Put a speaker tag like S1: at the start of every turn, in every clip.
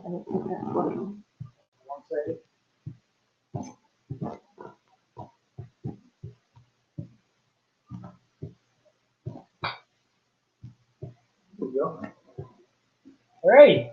S1: I don't think that's working.
S2: One second. There we go. All right.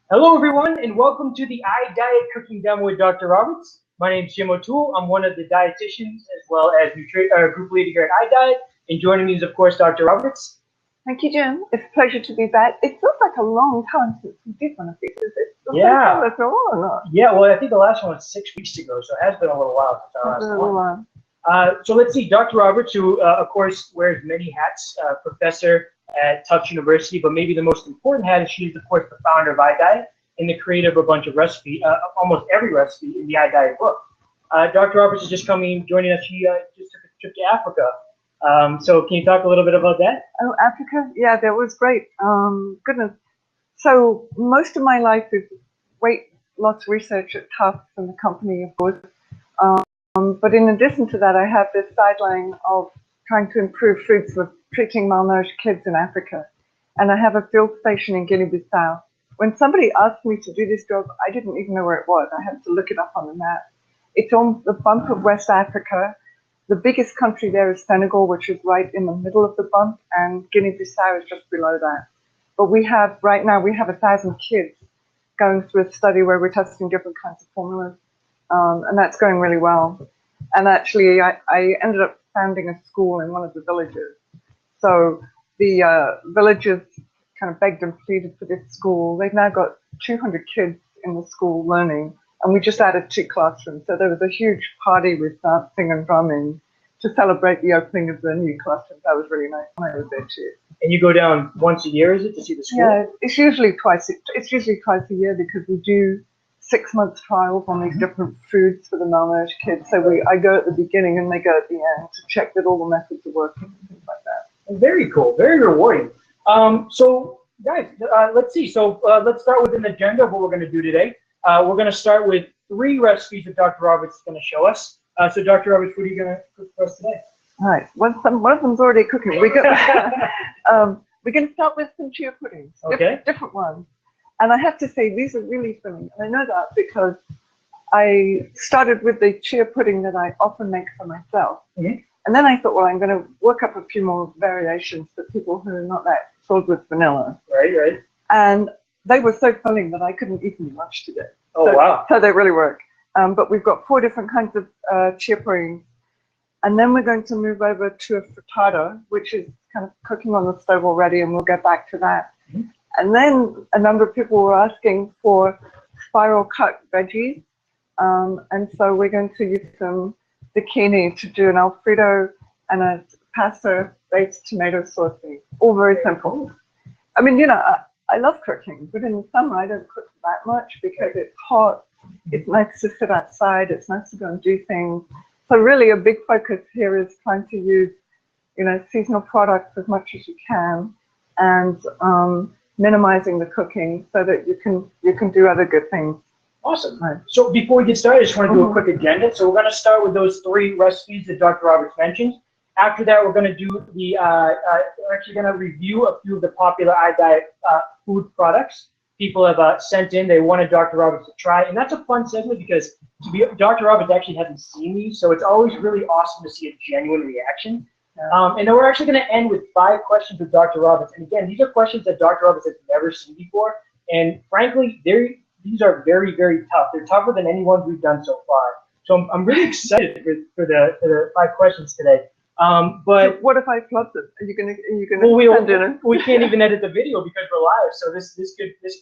S2: Hello, everyone, and welcome to the iDiet Cooking Demo with Dr. Roberts. My name is Jim O'Toole. I'm one of the dietitians as well as group leader here at iDiet. And joining me is, of course, Dr. Roberts.
S1: Thank you, Jim. It's a pleasure to be back. It feels like a long time since we did one of these. Is it?
S2: Yeah.
S1: Or not?
S2: Yeah, well, I think the last one was 6 weeks ago, so it has been a little while since our last one. So let's see, Dr. Roberts, who, of course, wears many hats, professor at Tufts University, but maybe the most important hat is she is, of course, the founder of iDiet and the creator of a bunch of recipes, almost every recipe in the iDiet book. Dr. Roberts is just joining us. She just took a trip to Africa. So can you talk a little bit about that?
S1: Oh, Africa? Yeah, that was great. Goodness. So most of my life is weight loss research at Tufts and the company, of course. But in addition to that, I have this sideline of trying to improve foods for treating malnourished kids in Africa. And I have a field station in Guinea-Bissau. When somebody asked me to do this job, I didn't even know where it was. I had to look it up on the map. It's on the bump of West Africa. The biggest country there is Senegal, which is right in the middle of the bump, and Guinea-Bissau is just below that. But right now we have 1,000 kids going through a study where we're testing different kinds of formulas, and that's going really well. And actually, I ended up founding a school in one of the villages. So the villagers kind of begged and pleaded for this school. They've now got 200 kids in the school learning, and we just added 2 classrooms. So there was a huge party with dancing and drumming to celebrate the opening of the new classrooms. That was really nice when I was there too.
S2: And you go down once a year, is it, to see the school?
S1: Yeah, it's usually twice. It's usually twice a year because we do 6-month trials on these different foods for the malnourished kids. So I go at the beginning and they go at the end to check that all the methods are working and things like that.
S2: Very cool, very rewarding. So guys, let's see. So let's start with an agenda of what we're going to do today. We're going to start with 3 recipes that Dr. Roberts is going to show us. So Dr. Roberts, what are you going to cook for us today?
S1: All right, one of them's already cooking. We're going to start with some chia puddings, different ones. And I have to say, these are really filling. And I know that because I started with the chia pudding that I often make for myself.
S2: Mm-hmm.
S1: And then I thought, well, I'm going to work up a few more variations for people who are not that filled with vanilla.
S2: Right.
S1: And they were so filling that I couldn't eat them much today.
S2: Oh, wow.
S1: So they really work. But we've got 4 different kinds of chia puddings. And then we're going to move over to a frittata, which is kind of cooking on the stove already, and we'll get back to that.
S2: Mm-hmm.
S1: And then a number of people were asking for spiral cut veggies. And so we're going to use some zucchini to do an Alfredo and a pasta-based tomato sauce. All very simple. I mean, I love cooking, but in the summer I don't cook that much because it's hot. It's nice to sit outside. It's nice to go and do things. So really a big focus here is trying to use, seasonal products as much as you can and minimizing the cooking so that you can do other good things.
S2: Awesome. Right. So before we get started, I just want to do a quick agenda. So we're going to start with those 3 recipes that Dr. Roberts mentioned. After that, we're going to do we're actually going to review a few of the popular iDiet food products. People have sent in, they wanted Dr. Roberts to try, and that's a fun segment because Dr. Roberts actually hasn't seen these, so it's always really awesome to see a genuine reaction. Yeah. And then we're actually going to end with 5 questions with Dr. Roberts. And again, these are questions that Dr. Roberts has never seen before, and frankly, these are very, very tough. They're tougher than any ones we've done so far. So I'm really excited for the 5 questions today. But
S1: so what if I flub them? Are you gonna send in?
S2: We can't even edit the video because we're live. So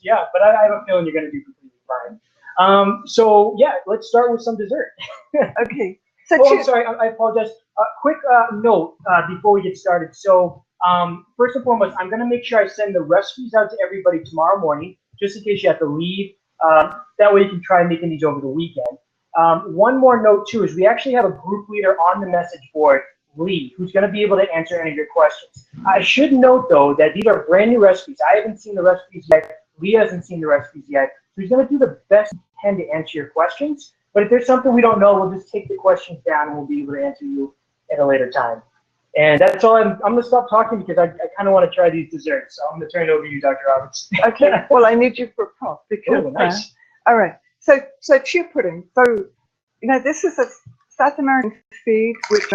S2: yeah. But I have a feeling you're gonna do completely fine. So yeah, let's start with some dessert.
S1: Okay. So
S2: I'm sorry. I apologize. Quick note before we get started. So first and foremost, I'm gonna make sure I send the recipes out to everybody tomorrow morning, just in case you have to leave. That way you can try making these over the weekend. One more note too is we actually have a group leader on the message board, Lee, who's going to be able to answer any of your questions. I should note, though, that these are brand new recipes. I haven't seen the recipes yet. Lee hasn't seen the recipes yet. So he's going to do the best he can to answer your questions. But if there's something we don't know, we'll just take the questions down and we'll be able to answer you at a later time. And that's all. I'm going to stop talking because I kind of want to try these desserts. So I'm going to turn it over to you, Dr. Roberts.
S1: Okay. Well, I need you for a prop because.
S2: Oh, nice.
S1: All right. So chia pudding. So, this is a South American feed which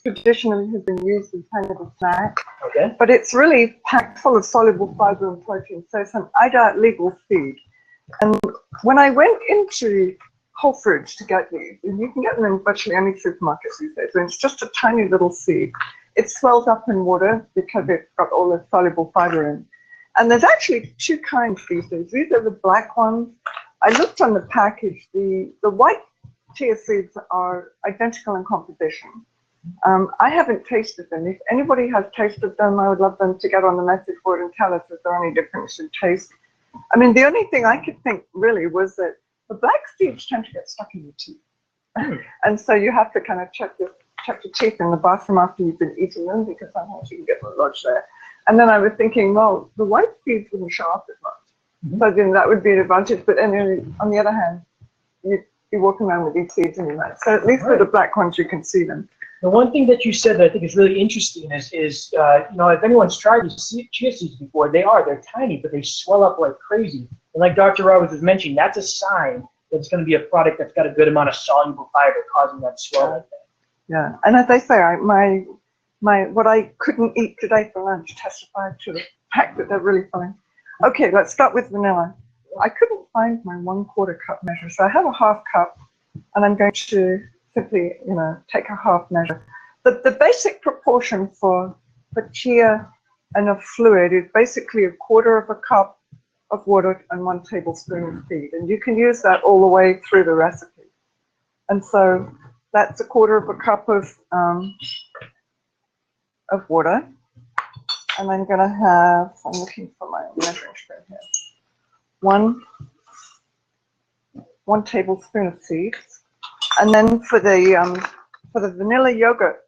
S1: traditionally has been used as kind of a snack.
S2: Okay.
S1: But it's really packed full of soluble fiber and protein. So it's an iDiet-Legal feed. And when I went into Whole Foods to get these, and you can get them in virtually any supermarket these days, and it's just a tiny little seed. It swells up in water because it's got all the soluble fiber in. And there's actually two kinds these days. These are the black ones. I looked on the package. The white chia seeds are identical in composition. I haven't tasted them. If anybody has tasted them, I would love them to get on the message board and tell us if there are any difference in taste. I mean, the only thing I could think really was that the black seeds tend to get stuck in your teeth. And so you have to kind of check your teeth in the bathroom after you've been eating them because sometimes you can get lodged there. And then I was thinking, well, the white seeds wouldn't show up as much. So then that would be an advantage. But anyway, on the other hand, you'd be walking around with these seeds in your mouth. So at least with the black ones, you can see them.
S2: The one thing that you said that I think is really interesting is if anyone's tried these chia seeds before, they're tiny, but they swell up like crazy. And like Dr. Roberts was mentioning, that's a sign that it's going to be a product that's got a good amount of soluble fiber causing that swelling.
S1: Yeah, and as I say, my what I couldn't eat today for lunch testified to the fact that they're really fine. Okay, let's start with vanilla. I couldn't find my 1/4 cup measure, so I have a 1/2 cup, and I'm going to simply, take a 1/2 measure. The basic proportion for chia and a fluid is basically 1/4 cup of water and 1 tablespoon of feed, and you can use that all the way through the recipe. And so that's 1/4 cup of water, and I'm looking for my measuring spoon here. One tablespoon of seeds. And then for the vanilla yogurt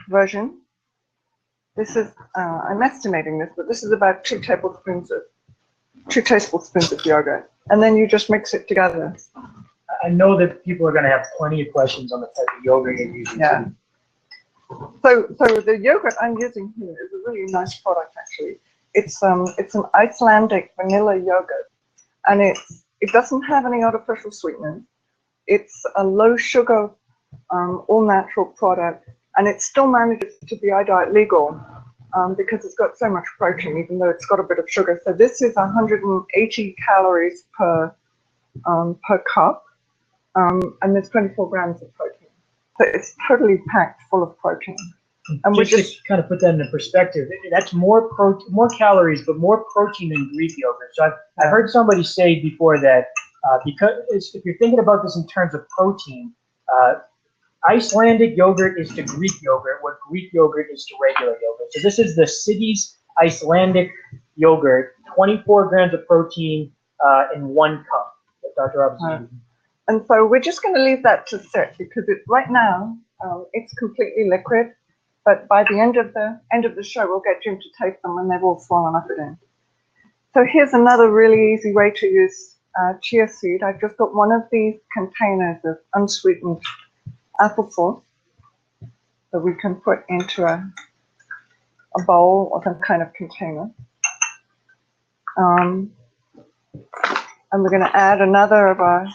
S1: version, this is I'm estimating this, but this is about 2 tablespoons of yogurt, and then you just mix it together.
S2: I know that people are going to have plenty of questions on the type of yogurt you're using.
S1: Yeah. So the yogurt I'm using here is a really nice product actually. It's an Icelandic vanilla yogurt, and it doesn't have any artificial sweeteners. It's a low sugar, all natural product, and it still manages to be iDiet-Legal because it's got so much protein, even though it's got a bit of sugar. So this is 180 calories per cup, and there's 24 grams of protein. So it's totally packed full of protein. And
S2: just to kind of put that into perspective, that's more calories, but more protein than Greek yogurt. So I've heard somebody say before that because if you're thinking about this in terms of protein, Icelandic yogurt is to Greek yogurt what Greek yogurt is to regular yogurt. So this is the Siggy's Icelandic yogurt, 24 grams of protein in 1 cup that Dr. Roberts is using.
S1: And so we're just going to leave that to sit because right now it's completely liquid. But by the end of the show, we'll get Jim to taste them when they've all swollen up again. So here's another really easy way to use chia seed. I've just got one of these containers of unsweetened applesauce that we can put into a bowl or some kind of container. And we're going to add another of our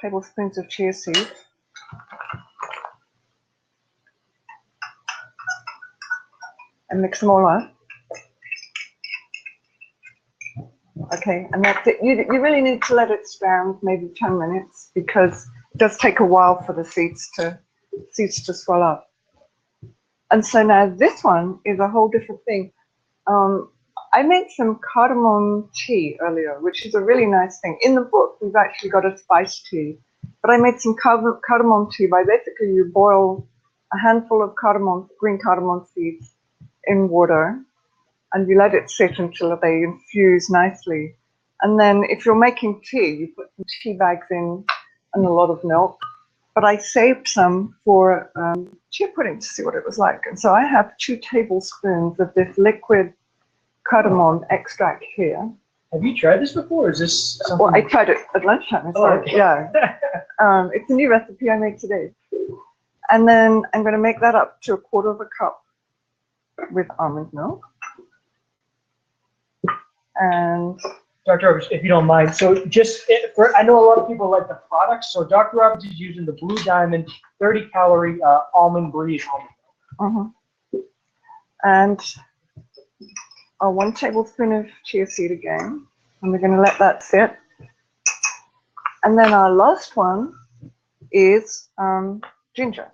S1: tablespoons of chia seed. And mix them all up. Okay, and that's it. You really need to let it stand maybe 10 minutes because it does take a while for the seeds to swell up. And so now this one is a whole different thing. I made some cardamom tea earlier, which is a really nice thing. In the book, we've actually got a spice tea, but I made some cardamom tea by basically you boil a handful of green cardamom seeds in water, and you let it sit until they infuse nicely. And then if you're making tea, you put some tea bags in and a lot of milk. But I saved some for chia pudding to see what it was like. And so I have 2 tablespoons of this liquid cardamom extract here.
S2: Have you tried this before? Or is this something?
S1: Well, I tried it at lunchtime.
S2: Oh, okay.
S1: Yeah. It's a new recipe I made today. And then I'm going to make that up to 1/4 cup with almond milk. And
S2: Dr. Roberts, if you don't mind, so just I know a lot of people like the products, so Dr. Roberts is using the Blue Diamond 30-calorie almond breeze almond milk.
S1: And our 1 tablespoon of chia seed again, and we're going to let that sit. And then our last one is ginger,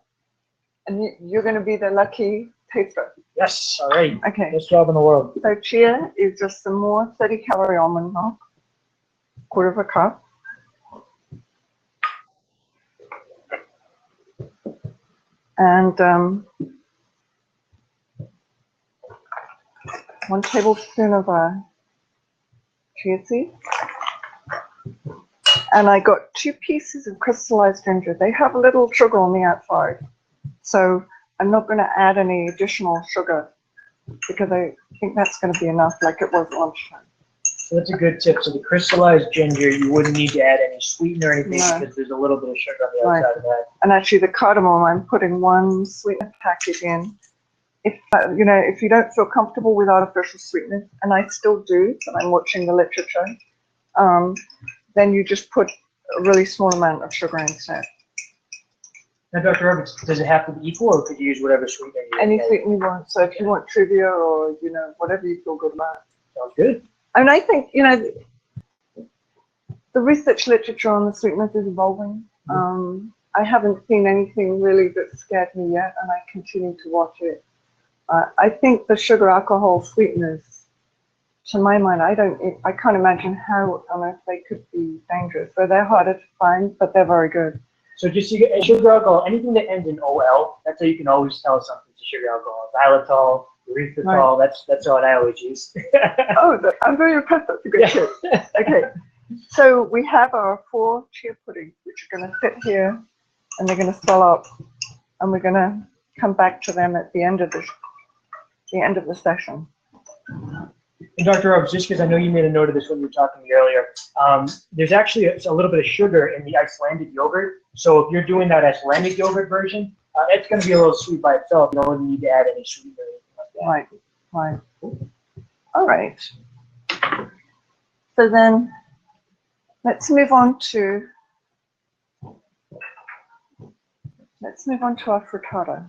S1: and you're going to be the lucky taster.
S2: Yes, all right.
S1: Okay.
S2: Best job in the world.
S1: So chia is just some more 30-calorie almond milk, 1/4 cup. And 1 tablespoon of chia seed. And I got 2 pieces of crystallized ginger. They have a little sugar on the outside. So I'm not going to add any additional sugar because I think that's going to be enough, like it was lunchtime.
S2: So that's a good tip. So the crystallized ginger, you wouldn't need to add any sweetener or anything because there's a little bit of sugar on the outside of that.
S1: And actually the cardamom, I'm putting 1 sweetener packet in. If if you don't feel comfortable with artificial sweeteners, and I still do, but I'm watching the literature, then you just put a really small amount of sugar instead.
S2: Now, Dr. Roberts, does it have to be equal, or could you use whatever sweetener you want?
S1: Any sweetener you want. So if you want trivia or whatever you feel good about.
S2: Sounds good.
S1: And I think the research literature on the sweeteners is evolving. I haven't seen anything really that scared me yet, and I continue to watch it. I think the sugar alcohol sweeteners, to my mind, I can't imagine how on earth they could be dangerous. So they're harder to find, but they're very good.
S2: So just sugar alcohol, anything that ends in OL, that's how you can always tell something's a sugar alcohol. Xylitol, erythritol, right. That's what I always use.
S1: Oh, I'm very impressed. That's a good tip. Okay, so we have our 4 chia puddings, which are going to sit here, and they're going to swell up, and we're going to come back to them at the end of the session.
S2: And Dr. Roberts, just because I know you made a note of this when you were talking to me earlier, there's actually a little bit of sugar in the Icelandic yogurt. So if you're doing that Icelandic yogurt version, it's going to be a little sweet by itself. You don't need to add any sweetener or anything like that.
S1: Right. All right. So then let's move on to our frittata.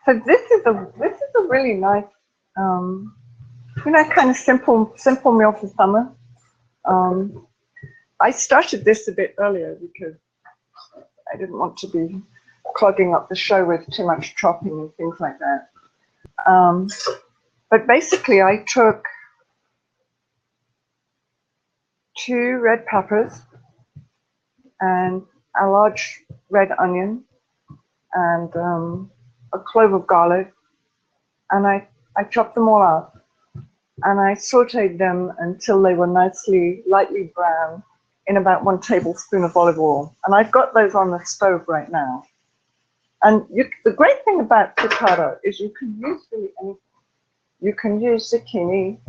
S1: So this is a really nice, kind of simple meal for summer. I started this a bit earlier because I didn't want to be clogging up the show with too much chopping and things like that. But basically, I took 2 red peppers and a large red onion and a clove of garlic, and I chopped them all up, and I sauteed them until they were lightly brown in about 1 tablespoon of olive oil. And I've got those on the stove right now. And the great thing about frittata is you can use really anything. You can use zucchini,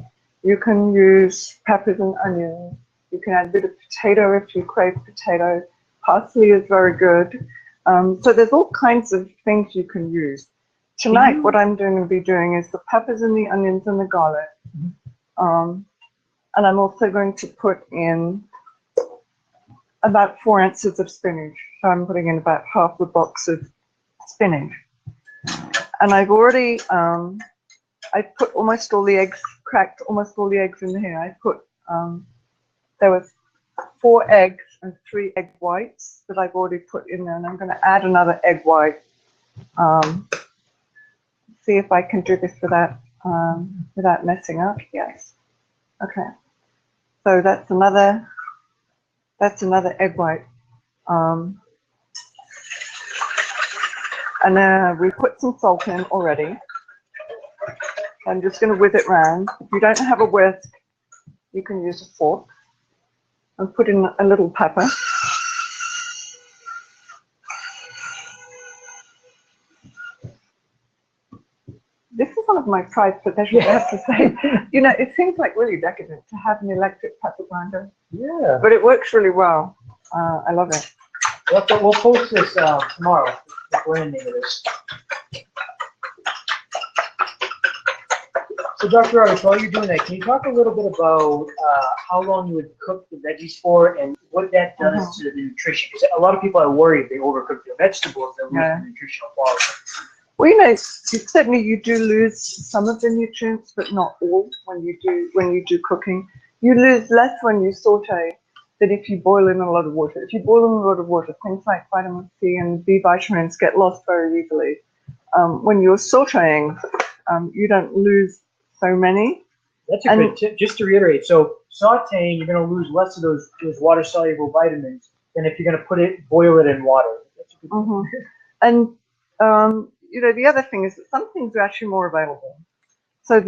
S1: you can use peppers and onions, you can add a bit of potato if you crave potato. Parsley is very good. So there's all kinds of things you can use. Tonight, what I'm going to be doing is the peppers and the onions and the garlic. And I'm also going to put in about 4 ounces of spinach. So I'm putting in about half the box of spinach. And I've already, I put almost all the eggs, cracked almost all the eggs in here. I put, there was 4 eggs and 3 egg whites that I've already put in there, and I'm going to add another egg white. See if I can do this without messing up. Yes. Okay. So that's another egg white. And we put some salt in already. I'm just going to whip it round. If you don't have a whisk, you can use a fork. And put in a little pepper. This is one of my prized possessions, I have to say. You know, it seems like really decadent to have an electric pepper grinder.
S2: Yeah.
S1: But it works really well. I love it.
S2: We'll post this tomorrow, the brand name of this. So Dr. Roberts, while you're doing that, can you talk a little bit about how long you would cook the veggies for and what that does to the nutrition? Because a lot of people are worried they overcook their vegetables, they'll lose the nutritional quality.
S1: Well, you know, certainly you do lose some of the nutrients, but not all when you do cooking. You lose less when you saute than if you boil in a lot of water. If you boil in a lot of water, things like vitamin C and B vitamins get lost very easily. When you're sauteing, you don't lose so many.
S2: That's a good tip. Just to reiterate, so sauteing, you're going to lose less of those water-soluble vitamins than if you're going to boil it in water. That's a good tip.
S1: And you know, the other thing is that some things are actually more available. So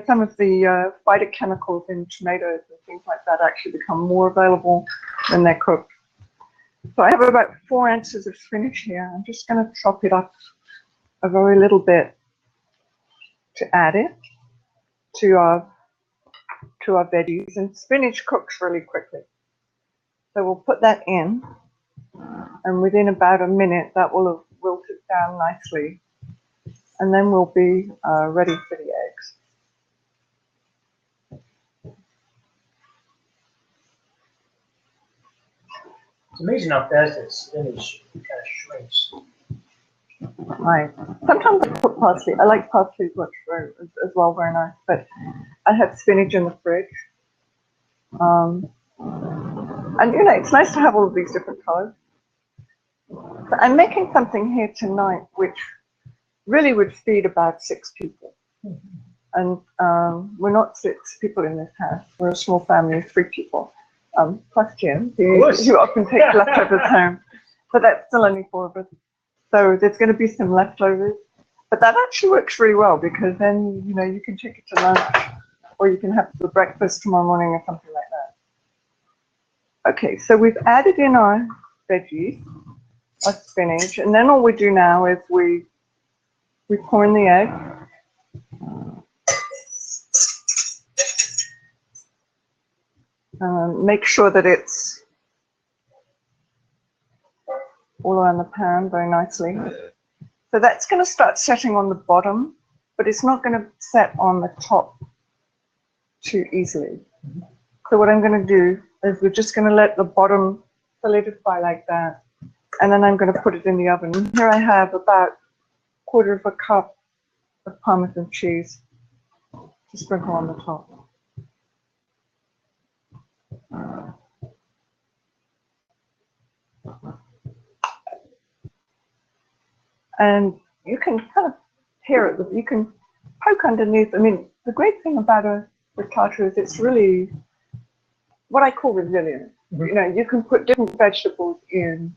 S1: some of the phytochemicals in tomatoes and things like that actually become more available when they're cooked. So I have about 4 ounces of spinach here. I'm just going to chop it up a very little bit to add it to our veggies. And spinach cooks really quickly. So we'll put that in, and within about a minute that will have wilted down nicely. And then we'll be ready for the eggs.
S2: It's amazing how fast that spinach kind of shrinks.
S1: Right. Sometimes I put parsley. I like parsley as well, very nice. But I have spinach in the fridge. And you know, it's nice to have all of these different colors. So I'm making something here tonight which really would feed about 6 people. And we're not 6 people in this house. We're a small family of 3 people. Plus Jim, who often takes leftovers home. But that's still only 4 of us. So there's going to be some leftovers. But that actually works really well because then, you know, you can take it to lunch or you can have it for breakfast tomorrow morning or something like that. Okay, so we've added in our veggies, our spinach, and then all we do now is we pour in the egg. Make sure that it's all around the pan very nicely. So that's going to start setting on the bottom, but it's not going to set on the top too easily. So what I'm going to do is we're just going to let the bottom solidify like that, and then I'm going to put it in the oven. Here I have about 1/4 cup of Parmesan cheese to sprinkle on the top. And you can kind of hear it. You can poke underneath. I mean, the great thing about a frittata is it's really what I call resilient. You know, you can put different vegetables in.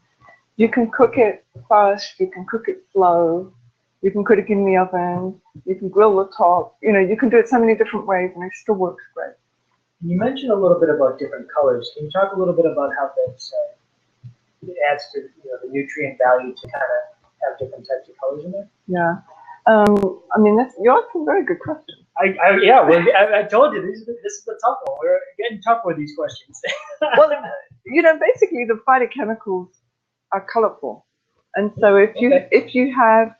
S1: You can cook it fast. You can cook it slow. You can cook it in the oven. You can grill the top. You know, you can do it so many different ways, and it still works great.
S2: You mentioned a little bit about different colors. Can you talk a little bit about how that adds to the nutrient value to kind of have different types of colors in there?
S1: Yeah. I mean, you're asking a very good question.
S2: I told you this is the tough one. We're getting tough with these questions.
S1: Well, you know, basically the phytochemicals are colorful, and so if you have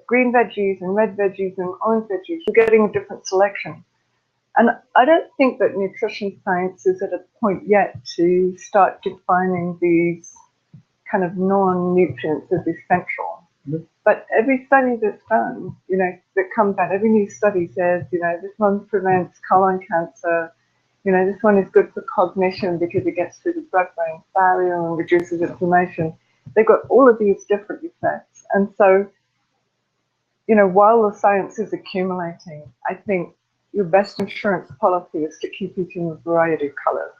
S1: green veggies and red veggies and orange veggies, you're getting a different selection. And I don't think that nutrition science is at a point yet to start defining these kind of non-nutrients as essential. But every study that's done, you know, that comes out, every new study says, you know, this one prevents colon cancer, you know, this one is good for cognition because it gets through the blood-brain barrier and reduces inflammation. They've got all of these different effects. And so, you know, while the science is accumulating, I think your best insurance policy is to keep eating a variety of colors.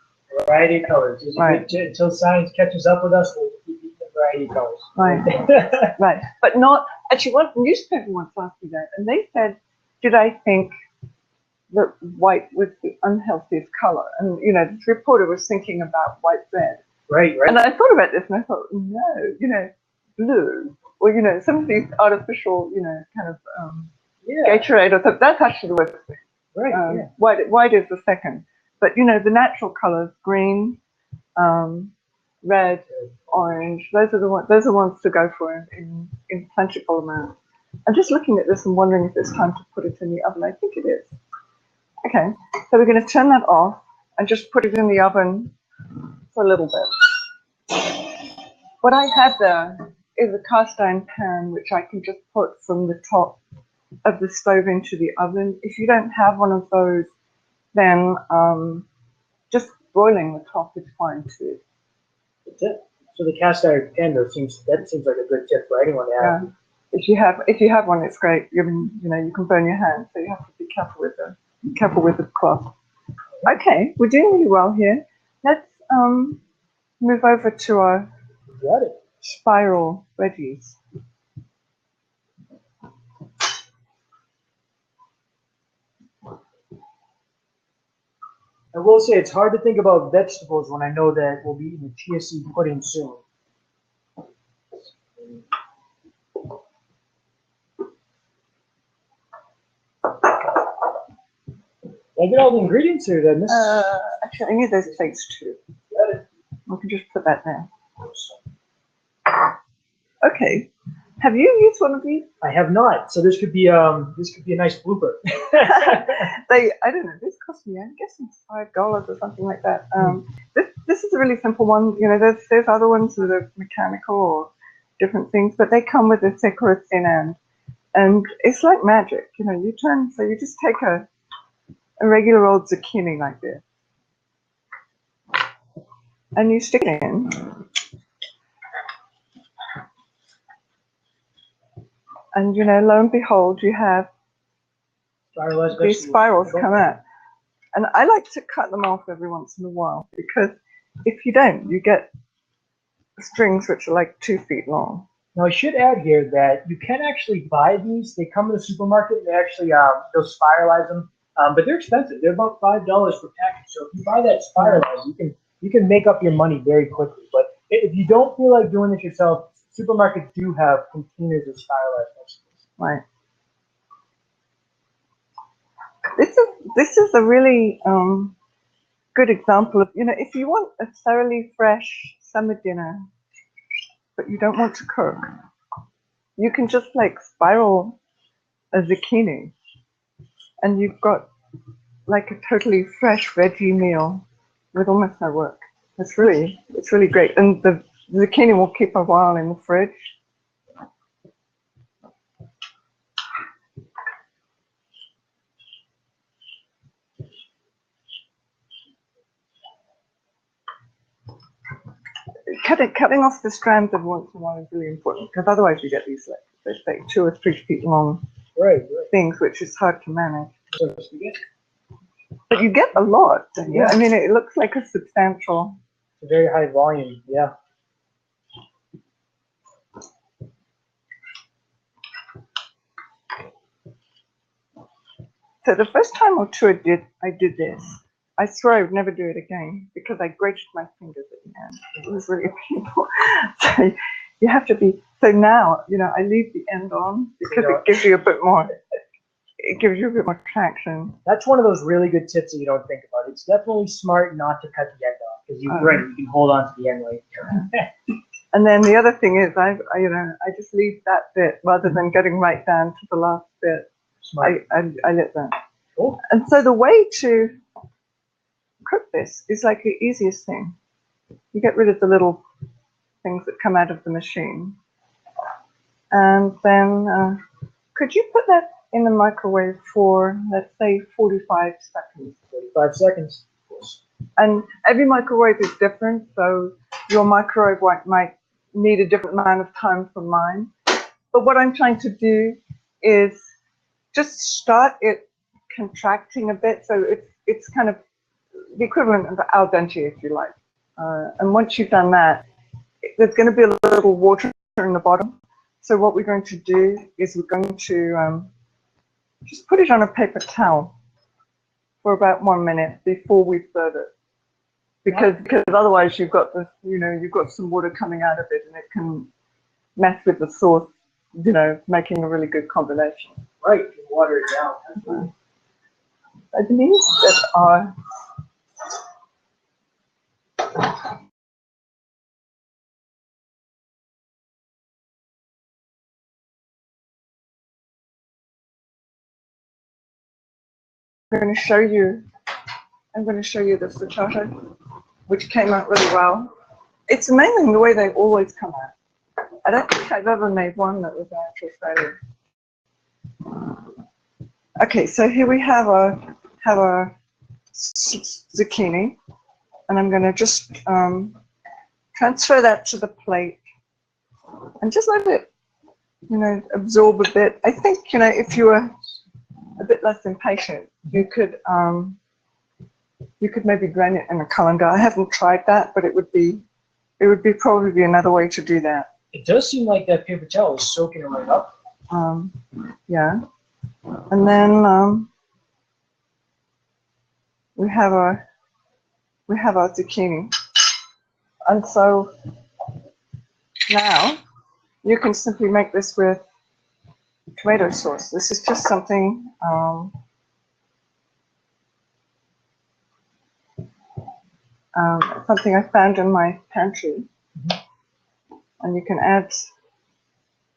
S2: Variety of colors.
S1: Right.
S2: Until science catches up with us, we'll keep eating a variety of colors.
S1: Right. Right. But not, actually, one newspaper once asked me that, and they said, did I think that white was the unhealthiest color? And, you know, this reporter was thinking about white bread.
S2: Right.
S1: And I thought about this and I thought, no, you know, blue, or, you know, some of these artificial, you know, kind of Gatorade or something. That's actually the worst thing.
S2: Right.
S1: White is the second. But you know, the natural colors, green, red, orange, those are ones to go for in plentiful amounts. I'm just looking at this and wondering if it's time to put it in the oven. I think it is. Okay, so we're going to turn that off and just put it in the oven for a little bit. What I have there is a cast iron pan which I can just put from the top of the stove into the oven. If you don't have one of those, then just broiling the top is fine too.
S2: That's it. So the cast iron pan seems like a good tip for anyone to have.
S1: Yeah. If you have one, it's great. You know you can burn your hands, so you have to be careful with the cloth. Okay, we're doing really well here. Let's move over to our spiral veggies.
S2: I will say it's hard to think about vegetables when I know that we'll be eating the chia seed pudding soon. Did I get all the ingredients here, did I miss?
S1: Actually, I need those plates too.
S2: Got it.
S1: We can just put that there. Okay. Have you used one of these?
S2: I have not. So this could be a nice blooper.
S1: I don't know. This cost me, I'm guessing, $5 or something like that. This is a really simple one. You know, there's other ones that are mechanical or different things, but they come with a thick or a thin end, and it's like magic. You know, you just take a regular old zucchini like this, and you stick it in, and you know, lo and behold, you have these spirals come out. And I like to cut them off every once in a while, because if you don't, you get strings which are like 2 feet long.
S2: Now I should add here that you can actually buy these. They come in the supermarket. They actually they'll spiralize them. But they're expensive. They're about $5 per package. So if you buy that spiralized, you can make up your money very quickly. But if you don't feel like doing this yourself, supermarkets do have containers of spiralized vegetables.
S1: Right. This is a really good example of, you know, if you want a thoroughly fresh summer dinner, but you don't want to cook, you can just like spiral a zucchini, and you've got like a totally fresh veggie meal with almost no work. It's really great, and the zucchini will keep a while in the fridge. Cutting off the strands every once in a while is really important, because otherwise you get these like 2 or 3 feet long things, which is hard to manage. But you get a lot. Yeah. I mean, it looks like a substantial.
S2: It's a very high volume. Yeah.
S1: So the first time or two I did this, I swear I would never do it again, because I grated my fingers at the end. It was really painful. So you have to be. So now, you know, I leave the end on, because it gives you a bit more. It gives you a bit more traction.
S2: That's one of those really good tips that you don't think about. It's definitely smart not to cut the end off, because you can hold on to the end later.
S1: And then the other thing is, I just leave that bit rather than getting right down to the last bit. Smart. I let that.
S2: Cool.
S1: And so the way to cook this is like the easiest thing. You get rid of the little things that come out of the machine, and then could you put that in the microwave for, let's say, 45 seconds?
S2: 45 seconds.
S1: And every microwave is different, so your microwave might need a different amount of time from mine. But what I'm trying to do is just start it contracting a bit, so it's kind of the equivalent of al dente, if you like. And once you've done that, there's going to be a little water in the bottom. So what we're going to do is we're going to just put it on a paper towel for about 1 minute before we serve it, because otherwise you've got this, you've got some water coming out of it, and it can mess with the sauce, making a really good combination.
S2: Right. water it down.
S1: I believe that our I'm going to show you the frittata, which came out really well. It's amazing the way they always come out. I don't think I've ever made one that was actually failure. Okay, so here we have a zucchini, and I'm going to just transfer that to the plate and just let it, absorb a bit. I think, if you were a bit less impatient, you could maybe drain it in a colander. I haven't tried that, but it would be probably another way to do that.
S2: It does seem like that paper towel is soaking it right up.
S1: Yeah, and then we have our zucchini, and so now you can simply make this with tomato sauce. This is just something something I found in my pantry, and you can add a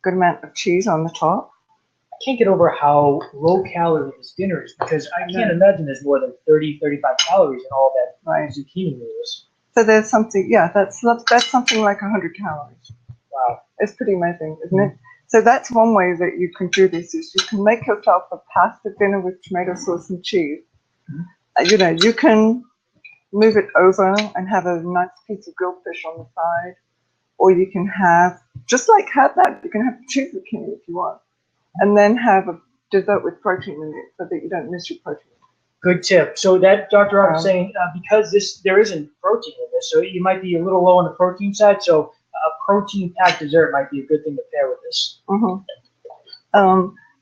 S1: good amount of cheese on the top.
S2: I can't get over how low calorie this dinner is, because I can't imagine there's more than 30, 35 calories in all that zucchini noodles.
S1: So there's something, that's something like 100 calories.
S2: Wow.
S1: It's pretty amazing, isn't it? So that's one way that you can do this, is you can make yourself a pasta dinner with tomato sauce and cheese. You can move it over and have a nice piece of grilled fish on the side, or you can have that. You can have two zucchini if you want, and then have a dessert with protein in it, so that you don't miss your protein.
S2: Good tip. So that Dr. Rob was saying, because there isn't protein in this, so you might be a little low on the protein side. So a protein-packed dessert might be a good thing to pair with this.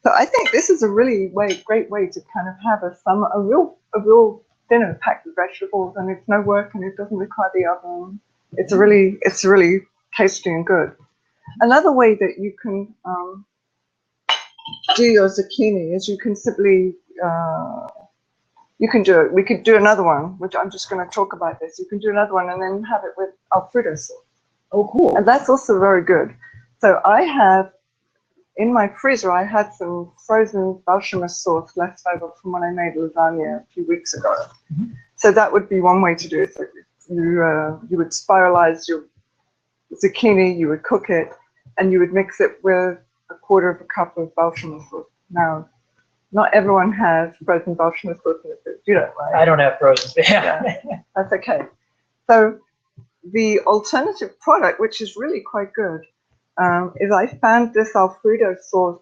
S1: So I think this is a really great way to kind of have a real dinner packed with vegetables, and it's no work, and it doesn't require the oven. It's really tasty and good. Another way that you can do your zucchini is you can simply we could do another one, which I'm just going to talk about this. You can do another one and then have it with Alfredo sauce.
S2: Oh, cool.
S1: And that's also very good. So I have, in my freezer, I had some frozen balsamic sauce left over from when I made lasagna a few weeks ago. So that would be one way to do it. So you would spiralize your zucchini, you would cook it, and you would mix it with a quarter of a cup of balsamic sauce. Now, not everyone has frozen balsamic sauce in their food. You don't, right?
S2: I don't have frozen.
S1: That's okay. So the alternative product, which is really quite good, is I found this Alfredo sauce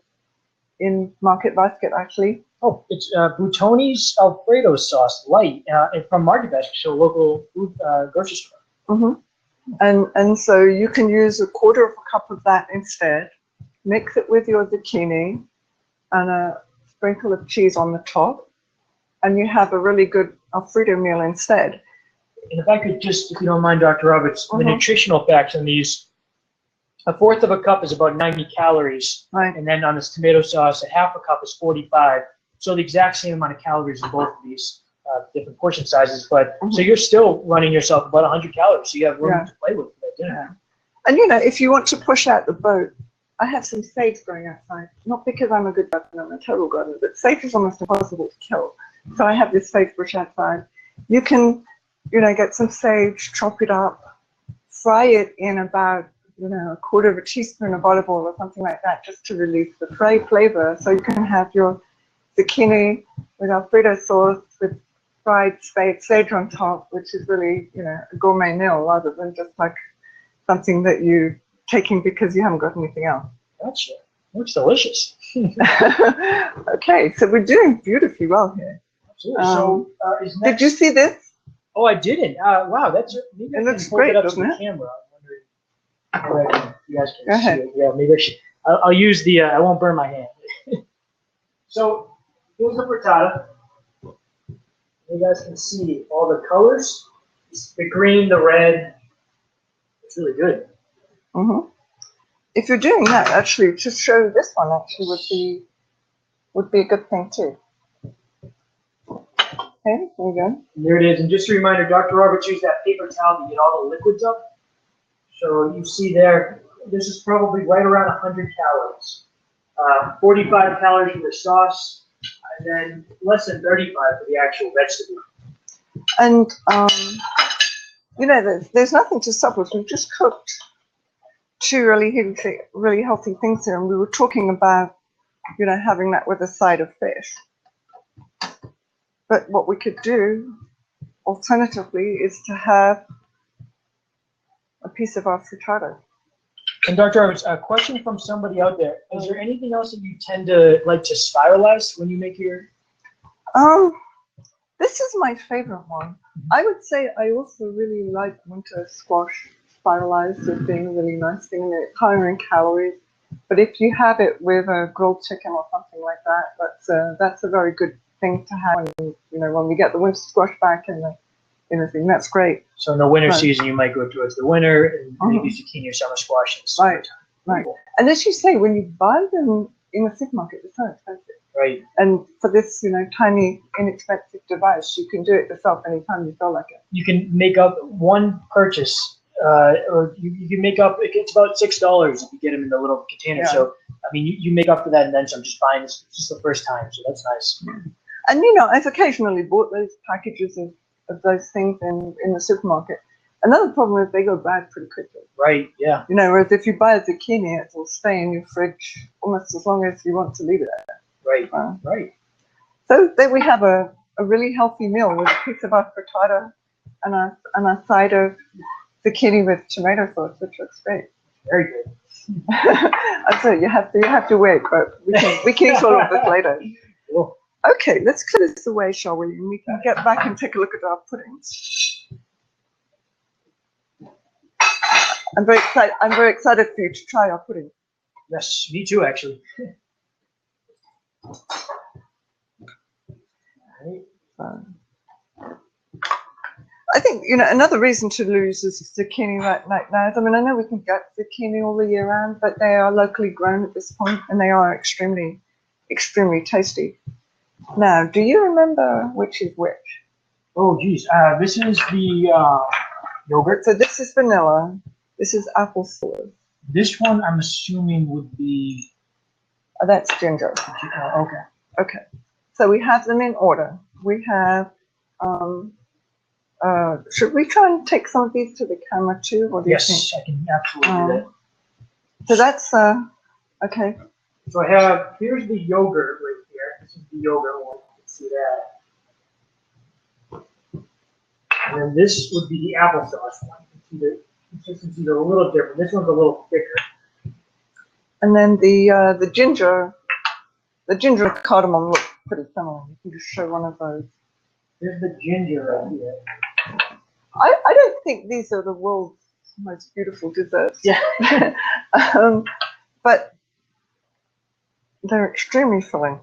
S1: in Market Basket, actually.
S2: Oh, it's Buitoni's Alfredo sauce light from Market Basket, so local food grocery store.
S1: And so you can use a quarter of a cup of that instead. Mix it with your zucchini and a sprinkle of cheese on the top, and you have a really good Alfredo meal instead.
S2: And if I could just, if you don't mind, Dr. Roberts, the nutritional facts on these: a fourth of a cup is about 90 calories, and then on this tomato sauce, a half a cup is 45. So the exact same amount of calories in both of these different portion sizes, but so you're still running yourself about 100 calories, so you have room to play with for that dinner.
S1: And if you want to push out the boat, I have some sage growing outside. Not because I'm a good gardener, I'm a total gardener, but sage is almost impossible to kill. So I have this sage bush outside. You can, get some sage, chop it up, fry it in about, a quarter of a teaspoon of olive oil or something like that, just to release the flavor. So you can have your zucchini with Alfredo sauce with fried sage on top, which is really, a gourmet meal rather than just like something that you're taking because you haven't got anything else.
S2: Gotcha. Looks delicious.
S1: Okay, so we're doing beautifully well here.
S2: Absolutely.
S1: Did you see this?
S2: Oh, I didn't. Wow, that's maybe
S1: it looks great, doesn't it?
S2: Camera. I'm wondering if you guys can see it. Yeah, maybe I should. I'll use the. I won't burn my hand. So here's the frittata. You guys can see all the colors: the green, the red. It's really good. If
S1: you're doing that, actually, to show this one, actually, would be a good thing too. Okay, there you go.
S2: And there it is. And just a reminder, Dr. Roberts used that paper towel to get all the liquids up. So you see there, this is probably right around 100 calories. 45 calories for the sauce, and then less than 35 for the actual vegetable.
S1: And you know, there's nothing to stop us. We've just cooked two really healthy things here, and we were talking about, you know, having that with a side of fish. But what we could do, alternatively, is to have a piece of our frittata.
S2: And Dr. Roberts, a question from somebody out there. Is there anything else that you tend to like to spiralize when you make your...
S1: This is my favorite one. I would say I also really like winter squash spiralized as being a really nice thing. It's higher in calories. But if you have it with a grilled chicken or something like that, that's a very good thing to have when, you know, when we get the winter squash back in the thing. That's great.
S2: So in the winter season, you might go towards the winter and maybe zucchini or summer squash in the summertime.
S1: Right. And as you say, when you buy them in the supermarket, it's so expensive.
S2: Right.
S1: And for this, you know, tiny, inexpensive device, you can do it yourself anytime you feel like it.
S2: You can make up one purchase, or you can make up, it's about $6 if you get them in the little container.
S1: Yeah.
S2: So, I mean, you make up for that and then some. Just buying this, just the first time, so that's nice.
S1: And, you know, I've occasionally bought those packages of those things in the supermarket. Another problem is they go bad pretty quickly.
S2: Right, yeah.
S1: You know, whereas if you buy a zucchini, it will stay in your fridge almost as long as you want to leave it there.
S2: Right, right.
S1: So there we have a really healthy meal with a piece of our frittata and a side of zucchini with tomato sauce, which looks great.
S2: Very good.
S1: So you have to wait, but we can eat all of this later.
S2: Cool.
S1: Okay, let's clear this away, shall we? And we can get back and take a look at our puddings. I'm very excited for you to try our pudding.
S2: Yes, me too, actually.
S1: I think, you know, another reason to lose is zucchini right now. I mean, I know we can get zucchini all the year round, but they are locally grown at this point, and they are extremely, extremely tasty. Now, do you remember which is which?
S2: Oh, geez. This is the yogurt.
S1: So this is vanilla. This is applesauce.
S2: This one, I'm assuming, would be...
S1: Oh, that's ginger.
S2: Okay.
S1: Okay. So we have them in order. We have... should we try and take some of these to the camera too? Or do you think?
S2: I can absolutely do that.
S1: So that's... okay.
S2: So I have... Here's the yogurt right here. This is the yogurt one. You can see that. And then this would be the applesauce one. You can see the consistency is a little different. This one's a little thicker.
S1: And then the ginger and cardamom look pretty similar. You can just show one of those.
S2: Here's the ginger right here.
S1: I don't think these are the world's most beautiful desserts.
S2: Yeah.
S1: But they're extremely filling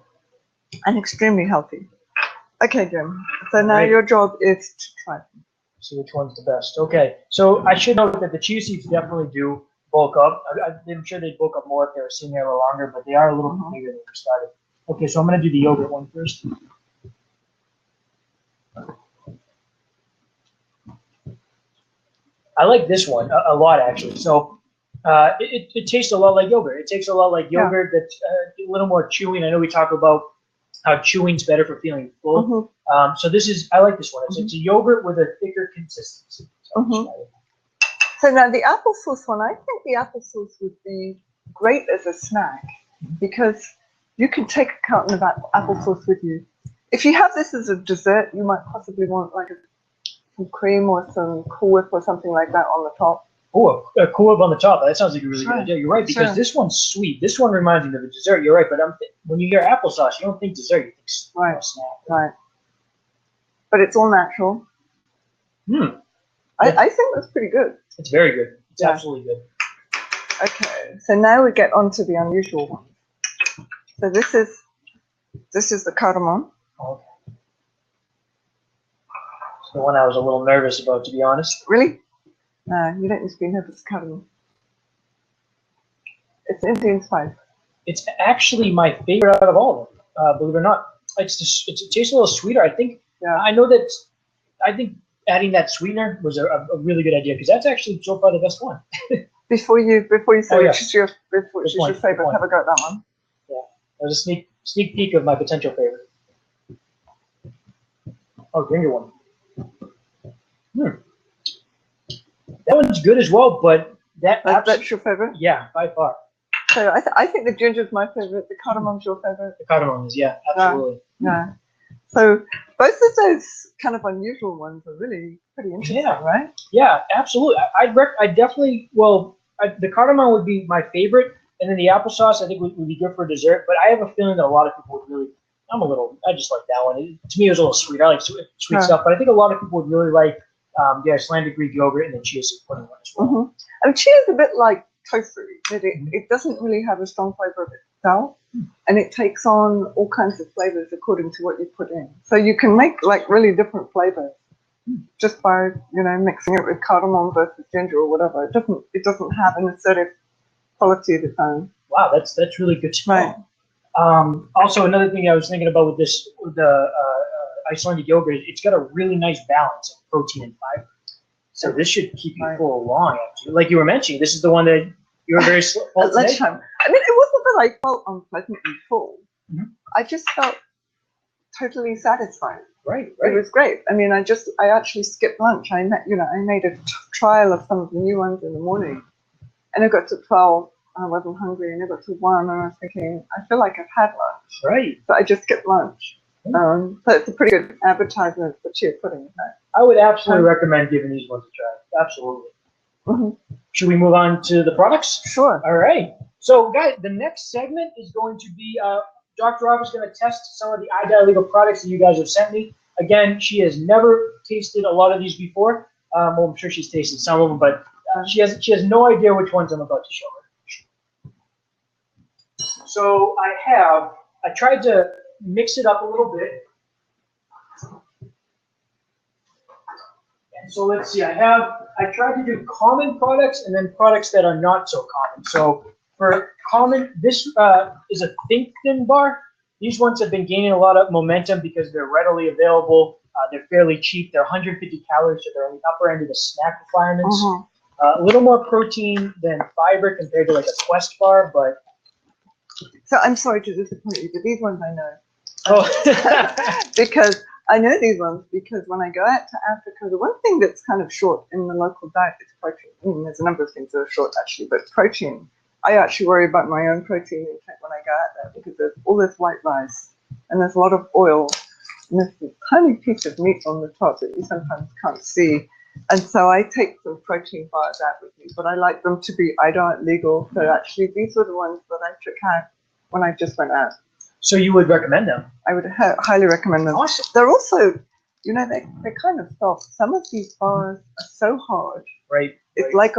S1: and extremely healthy. Okay, Jim. So now your job is to try them.
S2: See which one's the best. Okay, so I should note that the chia seeds definitely do bulk up. I'm sure they'd bulk up more if they were sitting there a little longer, but they are a little bigger than we started. Okay, so I'm going to do the yogurt one first. I like this one a lot, actually. So it tastes a lot like yogurt. It tastes a lot like yogurt that's a little more chewy. And I know we talk about how chewing's better for feeling full. So I like this one. It's a yogurt with a thicker consistency.
S1: So now the applesauce one, I think the applesauce would be great as a snack because you can take a carton of applesauce with you. If you have this as a dessert, you might possibly want like some cream or some Cool Whip or something like that on the top.
S2: Oh, a Cool Whip on the top. That sounds like a really good idea. You're right, because this one's sweet. This one reminds me of a dessert. You're right, but when you hear applesauce, you don't think dessert. You think snack.
S1: Right. But it's all natural. I think that's pretty good.
S2: It's very good. It's absolutely good.
S1: Okay, so now we get on to the unusual one. So this is the cardamom.
S2: Okay. It's the one I was a little nervous about, to be honest.
S1: Really? No, you don't need to be nervous, cardamom. It's Indian spice.
S2: It's actually my favorite out of all of them. believe it or not. It tastes a little sweeter. I think.
S1: Yeah.
S2: I know that. I think adding that sweetener was a really good idea because that's actually so far the best one.
S1: Before you say
S2: yeah.
S1: which is your favorite, have a go at that one.
S2: Yeah, that was a sneak peek of my potential favorite. Oh, ginger one. That one's good as well, but that's
S1: your favorite?
S2: Yeah, by far.
S1: So I think the ginger's my favorite. The cardamon's your favorite.
S2: The cardamom is, yeah, absolutely.
S1: Yeah. So both of those kind of unusual ones are really pretty interesting, right?
S2: Yeah, absolutely. I definitely, the cardamom would be my favorite, and then the applesauce I think would be good for dessert. But I have a feeling that a lot of people would really. I just like that one. To me, it was a little sweet. I like sweet stuff, but I think a lot of people would really like the Icelandic Greek yogurt and the chia pudding one as well.
S1: And chia is a bit like tofu. It doesn't really have a strong flavor of itself, and it takes on all kinds of flavors according to what you put in. So you can make like really different flavors just by mixing it with cardamom versus ginger or whatever. It doesn't have an assertive quality of its own.
S2: Wow, that's really good to know.
S1: Right.
S2: Also, another thing I was thinking about with the Icelandic yogurt, it's got a really nice balance of protein and fiber. So this should keep you full long. Actually. Like you were mentioning, this is the one that you were very full
S1: at lunchtime. I mean, it wasn't that I felt unpleasantly full. I just felt totally satisfied.
S2: Right.
S1: It was great. I mean, I actually skipped lunch. I made a trial of some of the new ones in the morning, and I got to 12. I wasn't hungry, and I got to 1, and I was thinking, I feel like I've had lunch.
S2: Right.
S1: So I just skipped lunch. So it's a pretty good advertisement for chia pudding.
S2: I would absolutely recommend giving these ones a try. Absolutely. Should we move on to the products?
S1: Sure.
S2: All right. So, guys, the next segment is going to be Dr. Robert's going to test some of the iDiet-Legal products that you guys have sent me. Again, she has never tasted a lot of these before. Well, I'm sure she's tasted some of them, but she has no idea which ones I'm about to show her. So I tried to mix it up a little bit. And so let's see, I tried to do common products and then products that are not so common. So for common, this is a Think Thin bar. These ones have been gaining a lot of momentum because they're readily available. They're fairly cheap. They're 150 calories, so they're on the upper end of the snack requirements. A little more protein than fiber compared to like a Quest bar, but.
S1: So I'm sorry to disappoint you, but these ones I know.
S2: Oh.
S1: Because I know these ones because when I go out to Africa, the one thing that's kind of short in the local diet is protein. I mean, there's a number of things that are short actually, but protein. I actually worry about my own protein intake when I go out there because there's all this white rice and there's a lot of oil and there's a tiny piece of meat on the top that you sometimes can't see. And so I take some protein bars out with me, but I like them to be iDiet-Legal. So actually these were the ones that I took out when I just went out.
S2: So you would recommend them?
S1: I would highly recommend them.
S2: Awesome.
S1: They're also, they're kind of soft. Some of these bars are so hard.
S2: Right.
S1: It's like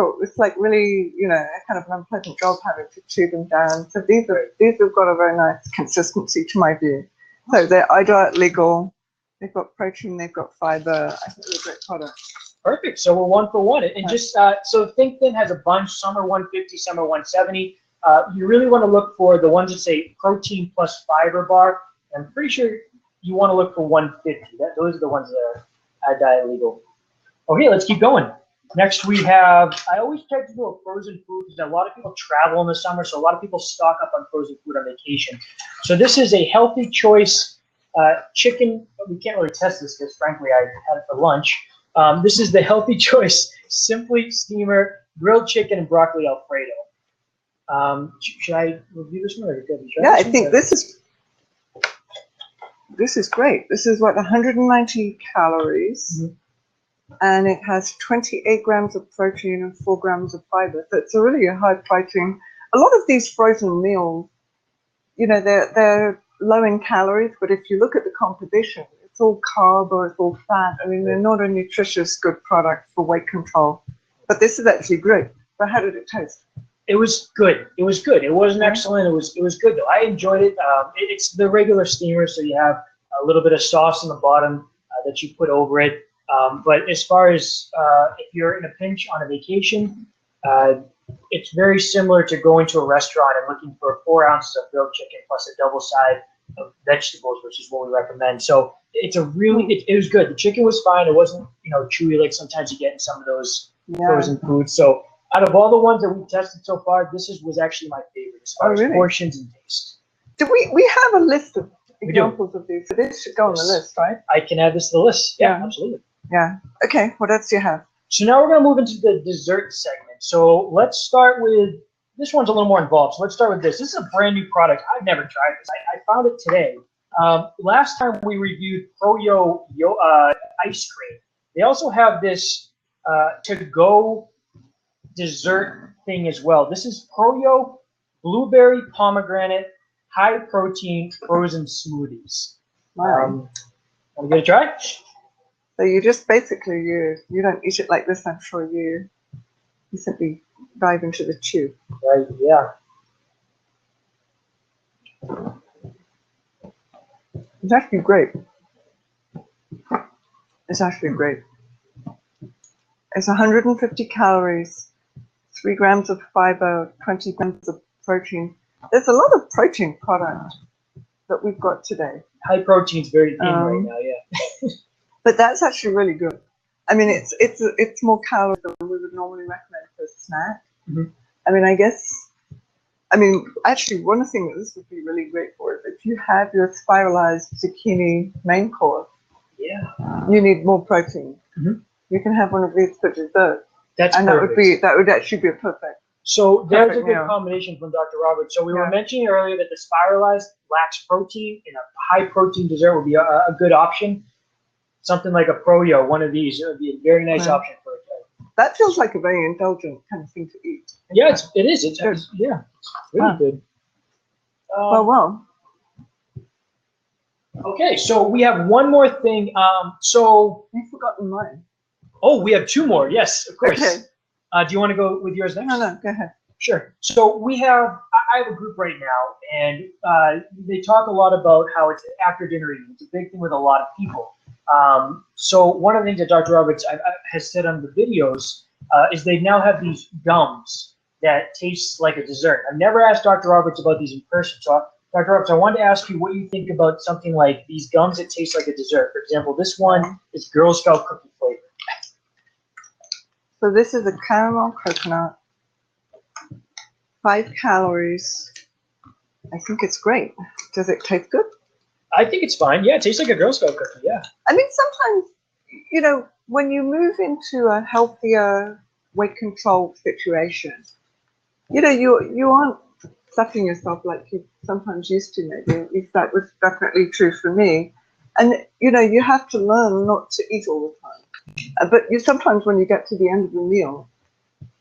S1: really, a kind of an unpleasant job having to chew them down. So these have got a very nice consistency to my view. So they're iDiet-Legal. They've got protein. They've got fiber. I think they're a great product.
S2: Perfect. So we're 1 for 1. And just so Think Thin has a bunch. Some are 150, some are 170. You really want to look for the ones that say protein plus fiber bar. I'm pretty sure you want to look for 150. Those are the ones that are iDiet-Legal. Okay, let's keep going. Next we have, I always try to do a frozen food because a lot of people travel in the summer, so a lot of people stock up on frozen food on vacation. So this is a Healthy Choice chicken. We can't really test this because frankly I had it for lunch. This is the Healthy Choice Simply Steamer Grilled Chicken and Broccoli Alfredo. Should I review this one? Or
S1: yeah, I think this is great. This is what 190 calories, and it has 28 grams of protein and 4 grams of fiber. So it's really a high protein. A lot of these frozen meals, they're low in calories, but if you look at the composition, it's all carb or it's all fat. I mean, they're not a nutritious, good product for weight control. But this is actually great. But how did it taste?
S2: It was good. It was good. It wasn't excellent. It was good though. I enjoyed it. It's the regular steamer, so you have a little bit of sauce on the bottom that you put over it. But as far as if you're in a pinch on a vacation, it's very similar to going to a restaurant and looking for 4 ounces of grilled chicken plus a double side of vegetables, which is what we recommend. So it's a really, it was good. The chicken was fine. It wasn't, chewy like sometimes you get in some of those frozen foods. So out of all the ones that we've tested so far, was actually my favorite as far as portions and taste.
S1: Do we have a list of examples of these? So this should go on the list, right?
S2: I can add this to the list. Yeah, absolutely.
S1: Yeah. Okay. What else do you have?
S2: So now we're going to move into the dessert segment. So let's start with, this one's a little more involved. So let's start with this. This is a brand new product. I've never tried this. I found it today. Last time we reviewed Froyo ice cream. They also have this to-go dessert thing as well. This is Froyo blueberry pomegranate high protein frozen smoothies. Want to give it a try?
S1: So you just basically you don't eat it like this. I'm sure you simply dive into the tube.
S2: Right. Yeah.
S1: It's actually great. It's actually great. It's 150 calories, 3 grams of fiber, 20 grams of protein. There's a lot of protein product that we've got today.
S2: High protein is very thin right now, yeah.
S1: But that's actually really good. I mean, it's more calories than we would normally recommend for a snack. I mean, actually, one thing that this would be really great for is if you have your spiralized zucchini main course, you need more protein. You can have one of these for dessert.
S2: That's
S1: perfect. That would actually be a perfect.
S2: So there's a good combination from Dr. Robert. So we were mentioning earlier that the spiralized lacks protein, and a high protein dessert would be a good option. Something like a Froyo, one of these, it would be a very nice option for it.
S1: That feels like a very indulgent kind of thing to eat.
S2: Yeah, it is. It's really good.
S1: Well.
S2: Okay, so we have one more thing.
S1: You've forgotten mine.
S2: Oh, we have 2 more. Yes, of course.
S1: Okay.
S2: Do you want to go with yours next?
S1: No, go ahead.
S2: Sure. So I have a group right now, and they talk a lot about how it's after dinner eating. It's a big thing with a lot of people. So one of the things that Dr. Roberts has said on the videos is they now have these gums that taste like a dessert. I've never asked Dr. Roberts about these in person. So Dr. Roberts, I wanted to ask you what you think about something like these gums that taste like a dessert. For example, this one is Girl Scout cookie flavor.
S1: So this is a caramel coconut, 5 calories. I think it's great. Does it taste good?
S2: I think it's fine. Yeah, it tastes like a Girl Scout cookie, yeah.
S1: I mean, sometimes, when you move into a healthier weight control situation, you aren't stuffing yourself like you sometimes used to, maybe. At least that was definitely true for me. And, you have to learn not to eat all the time. But sometimes when you get to the end of the meal,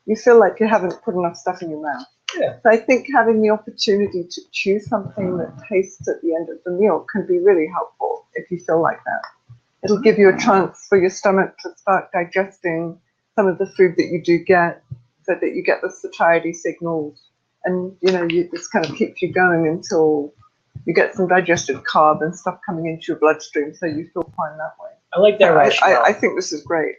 S1: you feel like you haven't put enough stuff in your mouth.
S2: Yeah.
S1: So I think having the opportunity to choose something that tastes at the end of the meal can be really helpful if you feel like that. It'll give you a chance for your stomach to start digesting some of the food that you do get, so that you get the satiety signals, and this kind of keeps you going until you get some digested carb and stuff coming into your bloodstream, so you feel fine that way.
S2: I like that rationale.
S1: I think this is great.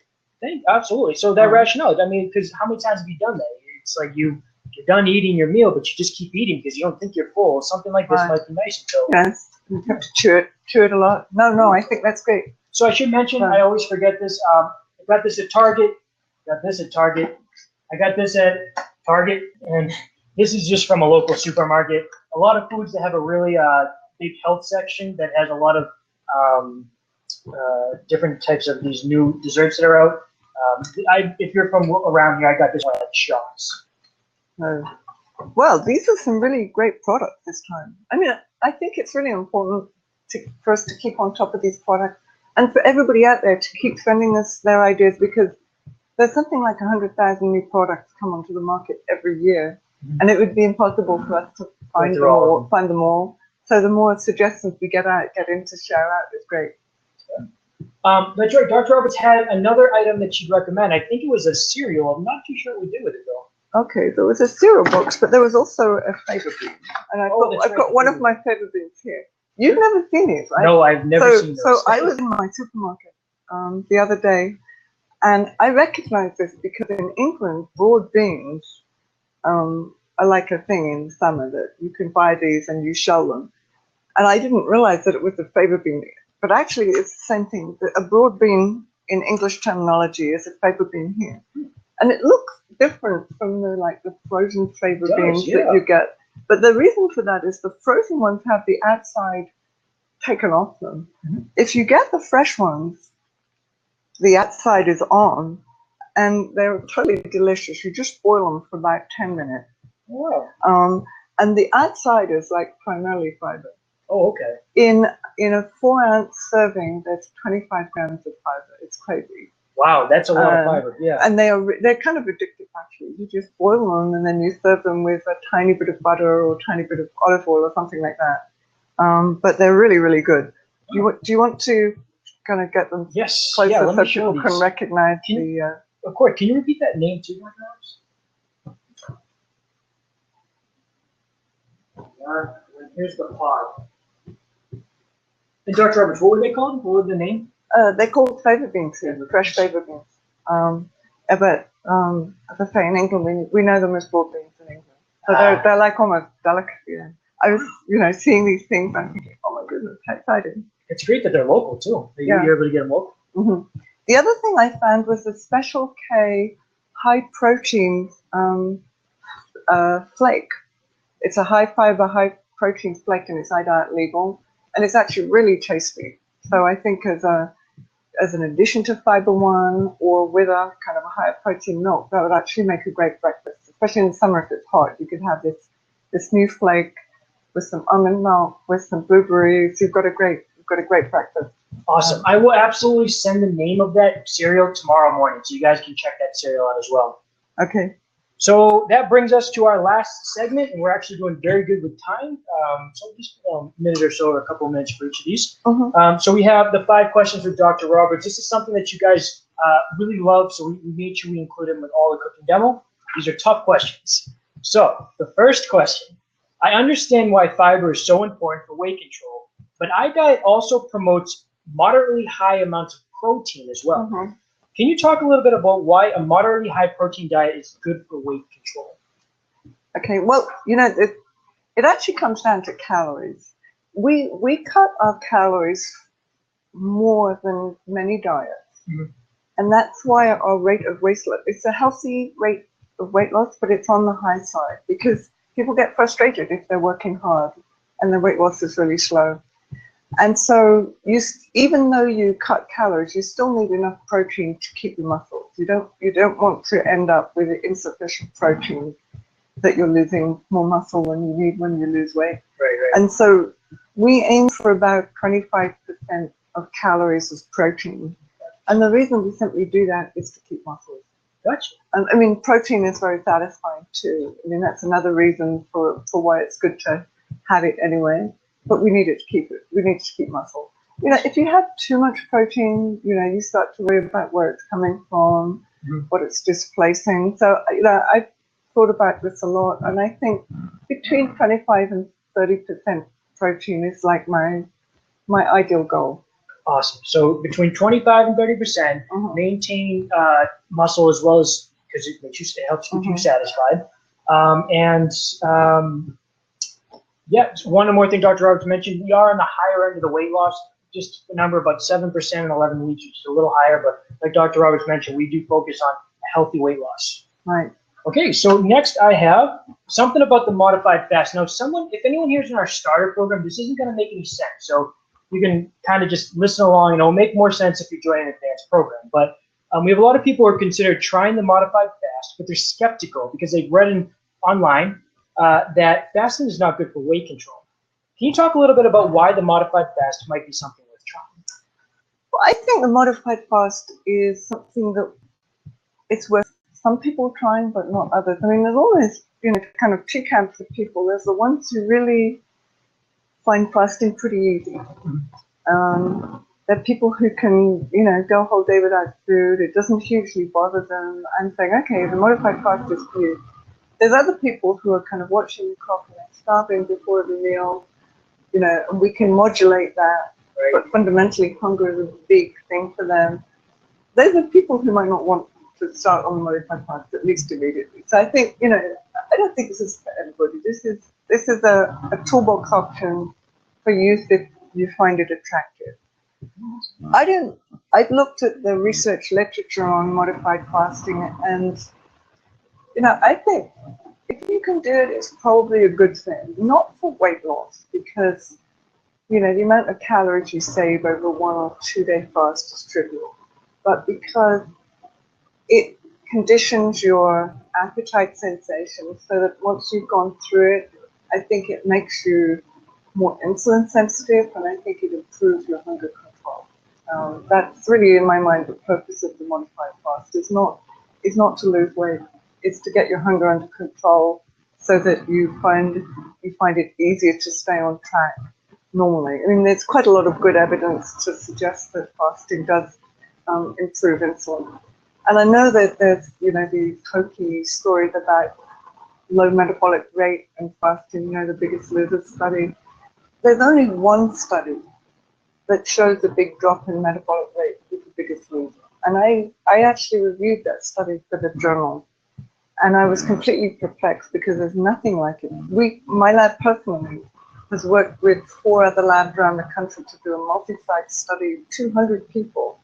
S2: Absolutely. So that rationale, I mean, because how many times have you done that? It's like you're done eating your meal, but you just keep eating because you don't think you're full. Something like this might be nice. So
S1: yes, you have to chew it a lot. No, I think that's great.
S2: So I should mention, I always forget this. I got this at Target. I got this at Target, and this is just from a local supermarket. A lot of foods that have a really big health section that has a lot of different types of these new desserts that are out. If you're from around here, I got this one at Shaw's.
S1: Well, these are some really great products this time. I mean, I think it's really important for us to keep on top of these products, and for everybody out there to keep sending us their ideas, because there's something like 100,000 new products come onto the market every year, and it would be impossible for us to find them all. So the more suggestions we get in to share out is great.
S2: That's right. Dr. Roberts had another item that she'd recommend. I think it was a cereal. I'm not too sure what we did with it, though.
S1: Okay, there was a cereal box, but there was also a fava bean. And I've got one of my fava beans here. You've never seen it, right?
S2: No, I've never seen those.
S1: So I was in my supermarket the other day, and I recognized this because in England, broad beans are like a thing in summer, that you can buy these and you shell them. And I didn't realize that it was a fava bean, but actually it's the same thing. A broad bean in English terminology is a fava bean here. And it looks different from the frozen fava beans that you get. But the reason for that is the frozen ones have the outside taken off them. If you get the fresh ones, the outside is on, and they're totally delicious. You just boil them for about 10 minutes.
S2: Wow.
S1: And the outside is primarily fiber.
S2: Oh, okay.
S1: In a 4-ounce serving, there's 25 grams of fiber. It's crazy.
S2: Wow, that's a lot of fiber. Yeah.
S1: And they're kind of addictive, actually. You just boil them and then you serve them with a tiny bit of butter or a tiny bit of olive oil or something like that. But they're really, really good. Do you want to kind of get them closer so people can recognize
S2: Of course. Can you repeat that name too, here's the pod. And Dr. Roberts, what were they called? What was the name?
S1: They're called fava beans here, fresh fava beans. But as I say, in England, we know them as broad beans in England. So they're like almost delicacy. I was, seeing these things, I'm thinking, oh my goodness, how exciting.
S2: It's great that they're local too. You're able to get them local.
S1: The other thing I found was a Special K high protein flake. It's a high fiber, high protein flake, and it's iDiet-Legal, and it's actually really tasty. So I think as an addition to Fiber One or with a kind of a higher protein milk, that would actually make a great breakfast, especially in the summer if it's hot. You could have this new flake with some almond milk, with some blueberries. You've got a great breakfast.
S2: Awesome. I will absolutely send the name of that cereal tomorrow morning, so you guys can check that cereal out as well.
S1: Okay.
S2: So that brings us to our last segment, and we're actually doing very good with time. So just a minute or so, or a couple of minutes for each of these. So we have the 5 questions with Dr. Roberts. This is something that you guys really love, so we made sure we include them with all the cooking demo. These are tough questions. So the first question: I understand why fiber is so important for weight control, but iDiet also promotes moderately high amounts of protein as well. Can you talk a little bit about why a moderately high protein diet is good for weight control?
S1: Okay, well, it actually comes down to calories. We cut our calories more than many diets, and that's why our rate of weight loss, it's a healthy rate of weight loss, but it's on the high side because people get frustrated if they're working hard and the weight loss is really slow. And so even though you cut calories, you still need enough protein to keep your muscles. You don't want to end up with insufficient protein that you're losing more muscle than you need when you lose weight.
S2: Right.
S1: And so we aim for about 25% of calories as protein. And the reason we simply do that is to keep muscles.
S2: Gotcha.
S1: I mean, protein is very satisfying too. I mean, that's another reason for why it's good to have it anyway. But we need it to keep it. We need to keep muscle. If you have too much protein, you start to worry about where it's coming from, what it's displacing. So, I've thought about this a lot, and I think between 25 and 30% protein is like my ideal goal.
S2: Awesome. So between 25 and 30%, maintain muscle as well as because it helps keep you satisfied. Yeah, one more thing Dr. Roberts mentioned, we are on the higher end of the weight loss, just the number about 7% in 11 weeks, which is a little higher, but like Dr. Roberts mentioned, we do focus on a healthy weight loss.
S1: Right.
S2: Okay, so next I have something about the modified fast. Now, if anyone here is in our starter program, this isn't going to make any sense. So you can kind of just listen along, and it'll make more sense if you join an advanced program. But we have a lot of people who are considered trying the modified fast, but they're skeptical because they've read online that fasting is not good for weight control. Can you talk a little bit about why the modified fast might be something worth trying?
S1: Well, I think the modified fast is something that it's worth some people trying, but not others. I mean, there's always, kind of 2 camps of people. There's the ones who really find fasting pretty easy. There are people who can, go a whole day without food. It doesn't hugely bother them. I'm saying, okay, the modified fast is for you. There's other people who are kind of watching the clock and starving before the meal, and we can modulate that. Right. But fundamentally, hunger is a big thing for them. Those are people who might not want to start on the modified fast, at least immediately. So I think, I don't think this is for everybody. This is a toolbox option for use if you find it attractive. I've looked at the research literature on modified fasting, and I think if you can do it, it's probably a good thing. Not for weight loss, because the amount of calories you save over 1 or 2 day fast is trivial, but because it conditions your appetite sensation so that once you've gone through it, I think it makes you more insulin sensitive, and I think it improves your hunger control. That's really, in my mind, the purpose of the modified fast. Is not to lose weight. It's to get your hunger under control so that you find it easier to stay on track normally. I mean, there's quite a lot of good evidence to suggest that fasting does improve insulin. And I know that there's, these hokey stories about low metabolic rate and fasting, the Biggest Loser study. There's only one study that shows a big drop in metabolic rate with the Biggest Loser. And I actually reviewed that study for the journal. And I was completely perplexed because there's nothing like it. My lab personally has worked with 4 other labs around the country to do a multi-site study of 200 people.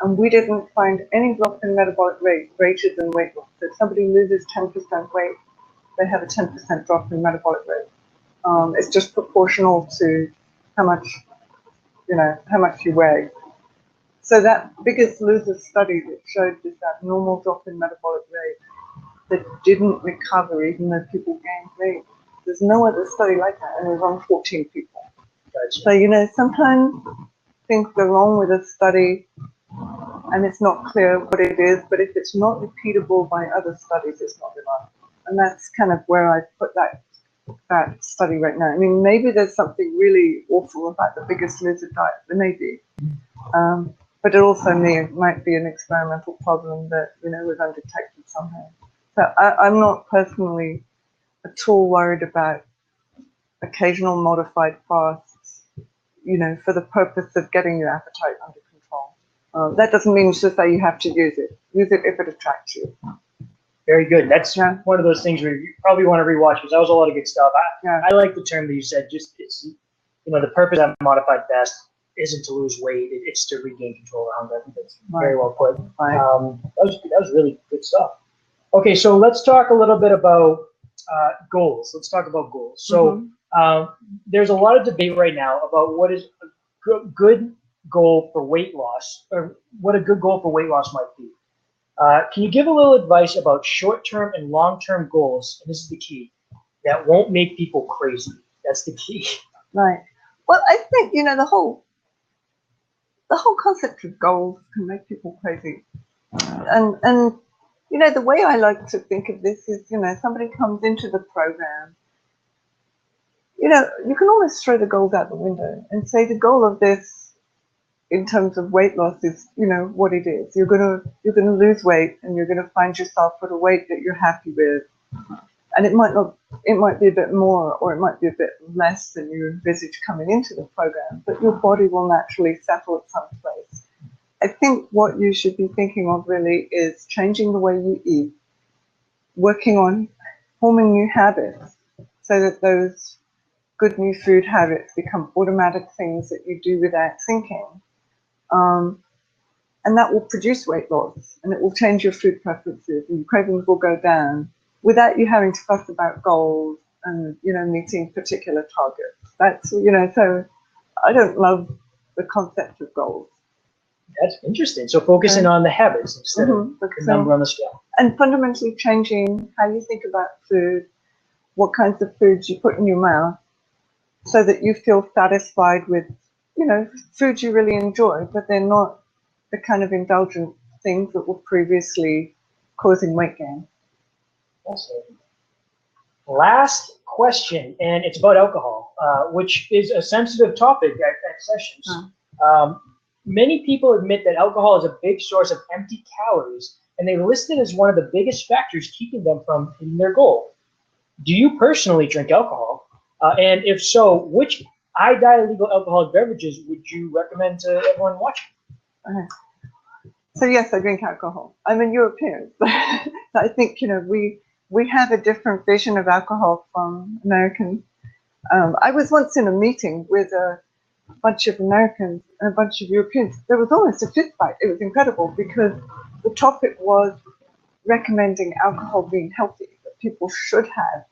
S1: And we didn't find any drop in metabolic rate greater than weight loss. So if somebody loses 10% weight, they have a 10% drop in metabolic rate. It's just proportional to how much you weigh. So that Biggest Loser study that showed this abnormal drop in metabolic rate that didn't recover even though people gained weight. There's no other study like that, and it was on 14 people. Gotcha. So, sometimes things go wrong with a study and it's not clear what it is, but if it's not repeatable by other studies, it's not enough. And that's kind of where I put that study right now. I mean, maybe there's something really awful about the Biggest Loser diet. There may be. But it also might be an experimental problem that, was undetected somehow. So I'm not personally at all worried about occasional modified fasts, for the purpose of getting your appetite under control. That doesn't mean to say you have to use it. Use it if it attracts you.
S2: Very good. That's one of those things where you probably want to rewatch, because that was a lot of good stuff. I like the term that you said. Just it's the purpose of modified fast isn't to lose weight; it's to regain control of hunger. I think that's very well put. That was really good stuff. Okay, so let's talk a little bit about goals. Let's talk about goals. So there's a lot of debate right now about what is a good goal for weight loss, or what a good goal for weight loss might be. Can you give a little advice about short-term and long-term goals? And this is the key, that won't make people crazy. That's the key.
S1: Right. Well, I think, the whole concept of goals can make people crazy. And the way I like to think of this is, somebody comes into the program, you can almost throw the goals out the window and say the goal of this in terms of weight loss is, what it is. You're gonna lose weight, and you're gonna find yourself at a weight that you're happy with. And it might be a bit more, or it might be a bit less than you envisage coming into the program, but your body will naturally settle at some place. I think what you should be thinking of really is changing the way you eat, working on forming new habits so that those good new food habits become automatic things that you do without thinking. And that will produce weight loss, and it will change your food preferences, and your cravings will go down without you having to fuss about goals and, meeting particular targets. That's, so I don't love the concept of goals.
S2: That's interesting. So focusing on the habits instead of the number on the scale.
S1: And fundamentally changing how you think about food, what kinds of foods you put in your mouth, so that you feel satisfied with, foods you really enjoy, but they're not the kind of indulgent things that were previously causing weight gain.
S2: Awesome. Last question, and it's about alcohol, which is a sensitive topic at sessions. Many people admit that alcohol is a big source of empty calories, and they list it as one of the biggest factors keeping them from hitting their goal. Do you personally drink alcohol? And if so, which iDiet-Legal alcoholic beverages would you recommend to everyone watching?
S1: So yes, I drink alcohol. I'm a European. I think, we have a different vision of alcohol from Americans. I was once in a meeting with a bunch of Americans and a bunch of Europeans. There was almost a fist fight. It was incredible because the topic was recommending alcohol being healthy, that people should have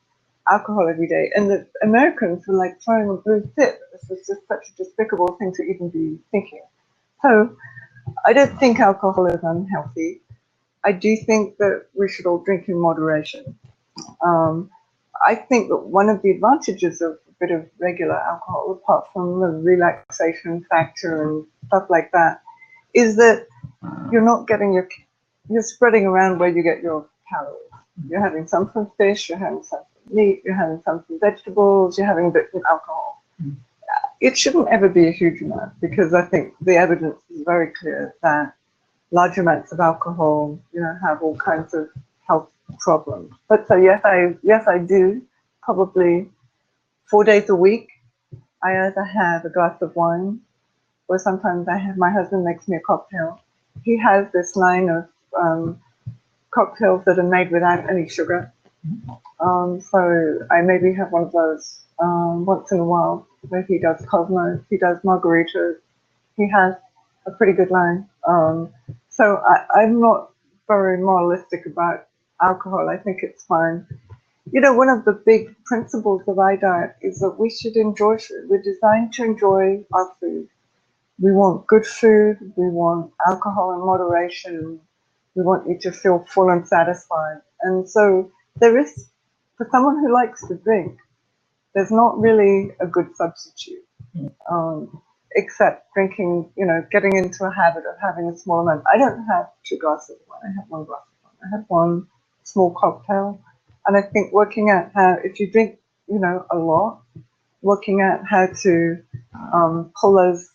S1: alcohol every day. And the Americans were like throwing a blue fit. This was just such a despicable thing to even be thinking. So I don't think alcohol is unhealthy. I do think that we should all drink in moderation. I think that one of the advantages of a bit of regular alcohol, apart from the relaxation factor and stuff like that, is that you're not getting you're spreading around where you get your calories. You're having some from fish, you're having some from meat, you're having some from vegetables, you're having a bit from alcohol. It shouldn't ever be a huge amount because I think the evidence is very clear that large amounts of alcohol, have all kinds of health problems. But so yes, I do probably 4 days a week. I either have a glass of wine, or sometimes my husband makes me a cocktail. He has this line of cocktails that are made without any sugar. So I maybe have one of those once in a while. Where he does Cosmos, he does margaritas. He has a pretty good line. So I'm not very moralistic about alcohol. I think it's fine. One of the big principles of iDiet is that we should enjoy food. We're designed to enjoy our food. We want good food. We want alcohol in moderation. We want you to feel full and satisfied. And so there is, for someone who likes to drink, there's not really a good substitute, except drinking, getting into a habit of having a small amount. I don't have 2 glasses of wine. I have 1 glass of wine. I have 1 small cocktail. And I think working out how, if you drink, a lot, working out how to pull those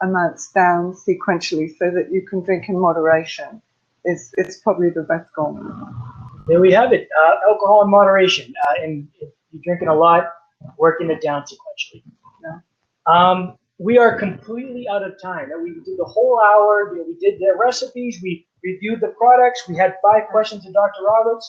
S1: amounts down sequentially so that you can drink in moderation is probably the best goal.
S2: There we have it. Alcohol in moderation. And if you're drinking a lot, working it down sequentially. Yeah. We are completely out of time. We did the whole hour. We did the recipes. We reviewed the products. We had 5 questions to Dr. Roberts.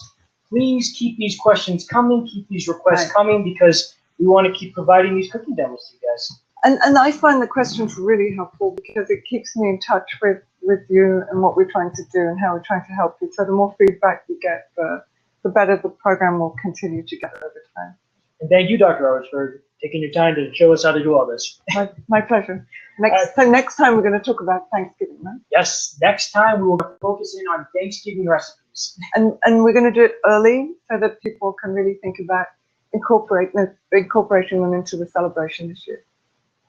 S2: Please keep these questions coming. Keep these requests coming because we want to keep providing these cooking demos to you guys. And
S1: I find the questions really helpful because it keeps me in touch with you and what we're trying to do and how we're trying to help you. So the more feedback we get, the better the program will continue to get over time.
S2: And thank you, Dr. Roberts, for taking your time to show us how to do all this.
S1: My pleasure. Next time we're going to talk about Thanksgiving, right?
S2: Yes, next time we will focus in on Thanksgiving recipes.
S1: And we're going to do it early so that people can really think about incorporating them into the celebration this year.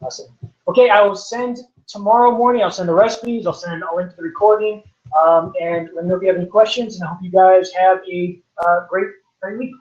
S2: Awesome. Okay, I will send tomorrow morning. I'll send the recipes. I'll send a link to the recording. And let me know if you have any questions. And I hope you guys have a great week.